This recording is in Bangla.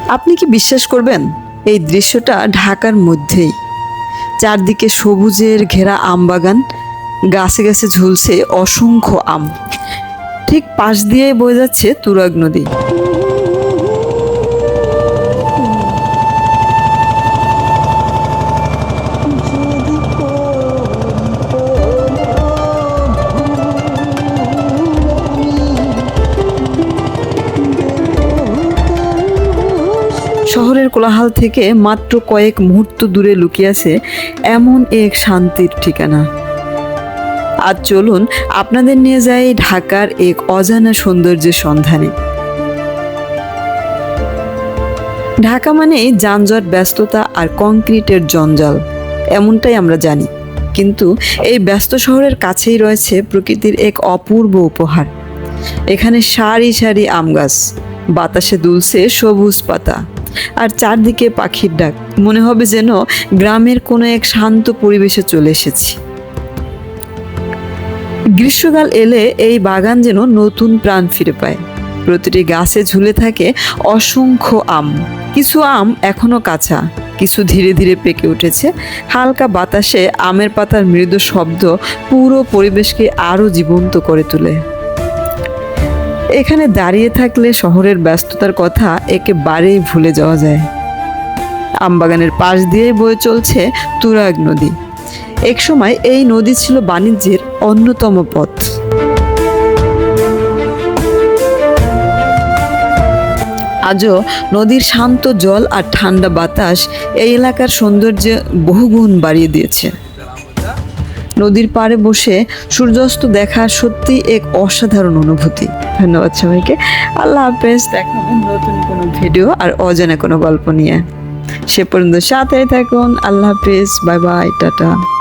আপনি কি বিশ্বাস করবেন, এই দৃশ্যটা ঢাকার মধ্যেই। চারদিকে সবুজের ঘেরা আমবাগান, গাছে গাছে ঝুলছে অসংখ্য আম। ঠিক পাশ দিয়ে বয়ে যাচ্ছে তুরাগ নদী। শহরের কোলাহল থেকে মাত্র কয়েক মুহূর্ত দূরে লুকিয়ে আছে এমন এক শান্তির ঠিকানা। আজ চলুন আপনাদের নিয়ে যাই ঢাকার এক অজানা সৌন্দর্যের সন্ধানে। ঢাকা মানে যানজট, ব্যস্ততা আর কংক্রিটের জঞ্জাল, এমনটাই আমরা জানি। কিন্তু এই ব্যস্ত শহরের কাছেই রয়েছে প্রকৃতির এক অপূর্ব উপহার। এখানে সারি সারি আম গাছ, বাতাসে দুলছে সবুজ পাতা, আর চারদিকে পাখির ডাক। মনে হবে যেন গ্রামের কোনো এক শান্ত পরিবেশে চলে এসেছি। গ্রীষ্মকাল এলে এই বাগান যেন নতুন প্রাণ ফিরে পায়। প্রতিটি গাছে ঝুলে থাকে অসংখ্য আম। কিছু আম এখনো কাঁচা, কিছু ধীরে ধীরে পেকে উঠেছে। হালকা বাতাসে আমের পাতার মৃদু শব্দ পুরো পরিবেশকে আরো জীবন্ত করে তোলে। এখানে দাঁড়িয়ে থাকলে শহরের ব্যস্ততার কথা একেবারেই ভুলে যাওয়া যায়। আমবাগানের পাশ দিয়েই বয়ে চলছে তুরাগ নদী। একসময় এই নদী ছিল বাণিজ্যের অন্যতম পথ। আজও নদীর শান্ত জল আর ঠান্ডা বাতাস এই এলাকার সৌন্দর্য বহুগুণ বাড়িয়ে দিয়েছে। নদীর পাড়ে বসে সূর্যাস্ত দেখা সত্যি এক অসাধারণ অনুভূতি। ধন্যবাদ সবাইকে। আল্লাহ হাফেজ। দেখা হবে নতুন কোনো ভিডিও আর অজানা কোনো গল্প নিয়ে। সে পর্যন্ত সাথেই থাকুন। আল্লাহ হাফেজ। Bye bye, tata.